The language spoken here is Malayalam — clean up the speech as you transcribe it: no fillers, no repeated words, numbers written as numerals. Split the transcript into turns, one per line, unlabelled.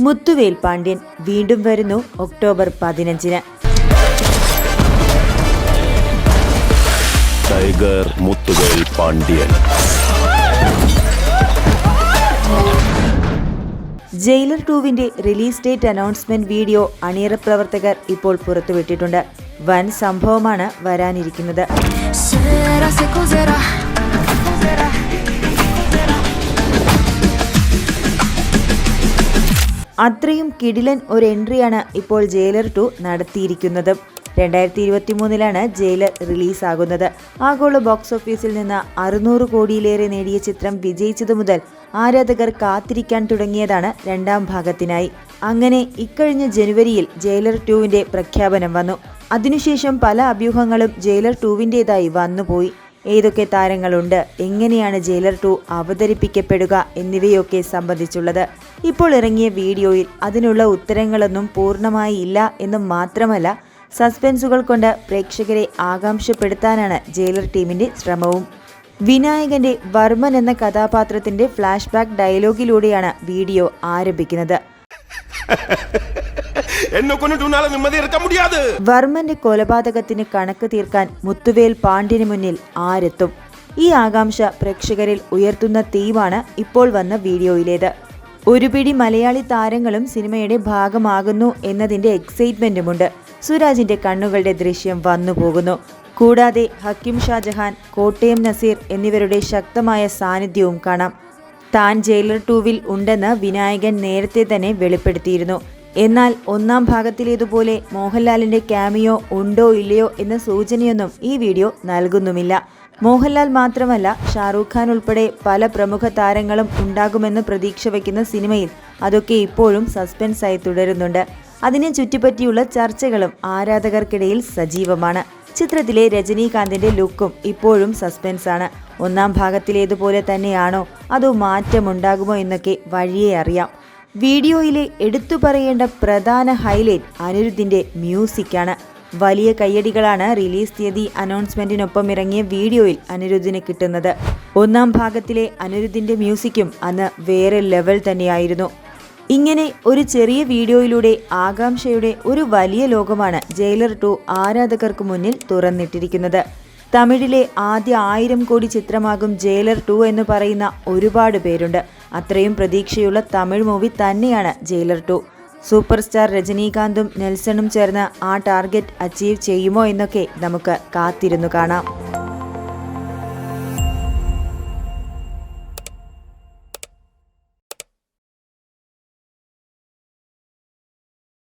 മുത്തുവേൽ പാണ്ഡ്യൻ വീണ്ടും വരുന്നു ഒക്ടോബർ 15-ന്.
ടൈഗർ മുത്തുവേൽ പാണ്ഡ്യൻ.
ജയിലർ 2-വിന്റെ റിലീസ് ഡേറ്റ് അനൗൺസ്മെന്റ് വീഡിയോ അണിയറ പ്രവർത്തകർ ഇപ്പോൾ പുറത്തുവിട്ടിട്ടുണ്ട്. വൻ സംഭവമാണ് വരാനിരിക്കുന്നത്. അത്രയും കിടിലൻ ഒരു എൻട്രിയാണ് ഇപ്പോൾ ജയിലർ 2 നടത്തിയിരിക്കുന്നത്. 2023-ലാണ് ജയിലർ റിലീസാകുന്നത്. ആഗോള ബോക്സ് ഓഫീസിൽ നിന്ന് 600 കോടിയിലേറെ നേടിയ ചിത്രം വിജയിച്ചതു മുതൽ ആരാധകർ കാത്തിരിക്കാൻ തുടങ്ങിയതാണ് രണ്ടാം ഭാഗത്തിനായി. അങ്ങനെ ഇക്കഴിഞ്ഞ ജനുവരിയിൽ ജയിലർ 2-വിന്റെ പ്രഖ്യാപനം വന്നു. അതിനുശേഷം പല അഭ്യൂഹങ്ങളും ജയിലർ 2-വിൻ്റെതായി വന്നുപോയി. ഏതൊക്കെ താരങ്ങളുണ്ട്, എങ്ങനെയാണ് ജയിലർ 2 അവതരിപ്പിക്കപ്പെടുക എന്നിവയൊക്കെ സംബന്ധിച്ചുള്ളത്. ഇപ്പോൾ ഇറങ്ങിയ വീഡിയോയിൽ അതിനുള്ള ഉത്തരങ്ങളൊന്നും പൂർണ്ണമായി ഇല്ല എന്ന് മാത്രമല്ല, സസ്പെൻസുകൾ കൊണ്ട് പ്രേക്ഷകരെ ആകാംക്ഷപ്പെടുത്താനാണ് ജയിലർ ടീമിന്റെ ശ്രമവും. വിനായകന്റെ വർമ്മൻ എന്ന കഥാപാത്രത്തിന്റെ ഫ്ലാഷ് ബാക്ക് ഡയലോഗിലൂടെയാണ് വീഡിയോ ആരംഭിക്കുന്നത്. വർമ്മന്റെ കൊലപാതകത്തിന് കണക്ക് തീർക്കാൻ മുത്തുവേൽ പാണ്ഡ്യന് മുന്നിൽ ആരെത്തും? ഈ ആകാംക്ഷ പ്രേക്ഷകരിൽ ഉയർത്തുന്ന തീമാണ് ഇപ്പോൾ വന്ന വീഡിയോയിലേത്. ഒരു പിടി മലയാളി താരങ്ങളും സിനിമയുടെ ഭാഗമാകുന്നു എന്നതിന്റെ എക്സൈറ്റ്മെന്റുമുണ്ട്. സുരാജിന്റെ കണ്ണുകളുടെ ദൃശ്യം വന്നു പോകുന്നു. കൂടാതെ ഹക്കീം ഷാജഹാൻ, കോട്ടയം നസീർ എന്നിവരുടെ ശക്തമായ സാന്നിധ്യവും കാണാം. താൻ ജയിലർ 2-വിൽ ഉണ്ടെന്ന് വിനായകൻ നേരത്തെ തന്നെ വെളിപ്പെടുത്തിയിരുന്നു. എന്നാൽ ഒന്നാം ഭാഗത്തിലേതുപോലെ മോഹൻലാലിന്റെ ക്യാമിയോ ഉണ്ടോ ഇല്ലയോ എന്ന സൂചനയൊന്നും ഈ വീഡിയോ നൽകുന്നുമില്ല. മോഹൻലാൽ മാത്രമല്ല, ഷാറൂഖ് ഖാൻ ഉൾപ്പെടെ പല പ്രമുഖ താരങ്ങളും ഉണ്ടാകുമെന്ന് പ്രതീക്ഷ വയ്ക്കുന്ന സിനിമയിൽ അതൊക്കെ ഇപ്പോഴും സസ്പെൻസായി തുടരുന്നുണ്ട്. അതിനെ ചുറ്റിപ്പറ്റിയുള്ള ചർച്ചകളും ആരാധകർക്കിടയിൽ സജീവമാണ്. ചിത്രത്തിലെ രജനീകാന്തിന്റെ ലുക്കും ഇപ്പോഴും സസ്പെൻസാണ്. ഒന്നാം ഭാഗത്തിലേതുപോലെ തന്നെയാണോ അതോ മാറ്റമുണ്ടാകുമോ എന്നൊക്കെ വഴിയേ അറിയാം. വീഡിയോയിലെ എടുത്തു പറയേണ്ട പ്രധാന ഹൈലൈറ്റ് അനിരുദ്ധിന്റെ മ്യൂസിക്കാണ്. വലിയ കയ്യടികളാണ് റിലീസ് തീയതി അനൗൺസ്മെന്റിനൊപ്പം ഇറങ്ങിയ വീഡിയോയിൽ അനിരുദ്ധിന് കിട്ടുന്നത്. ഒന്നാം ഭാഗത്തിലെ അനിരുദ്ധിന്റെ മ്യൂസിക്കും അന്ന് വേറെ ലെവൽ തന്നെയായിരുന്നു. ഇങ്ങനെ ഒരു ചെറിയ വീഡിയോയിലൂടെ ആകാംക്ഷയുടെ ഒരു വലിയ ലോകമാണ് ജയിലർ 2 ആരാധകർക്ക് മുന്നിൽ തുറന്നിട്ടിരിക്കുന്നത്. തമിഴിലെ ആദ്യ 1000 കോടി ചിത്രമാകും ജയിലർ 2 എന്ന് പറയുന്ന ഒരുപാട് പേരുണ്ട്. അത്രയും പ്രതീക്ഷയുള്ള തമിഴ് മൂവി തന്നെയാണ് ജയിലർ 2. സൂപ്പർ സ്റ്റാർ രജനീകാന്തും നെൽസണും ചേർന്ന് ആ ടാർഗറ്റ് അച്ചീവ് ചെയ്യുമോ എന്നൊക്കെ നമുക്ക് കാത്തിരുന്നു കാണാം.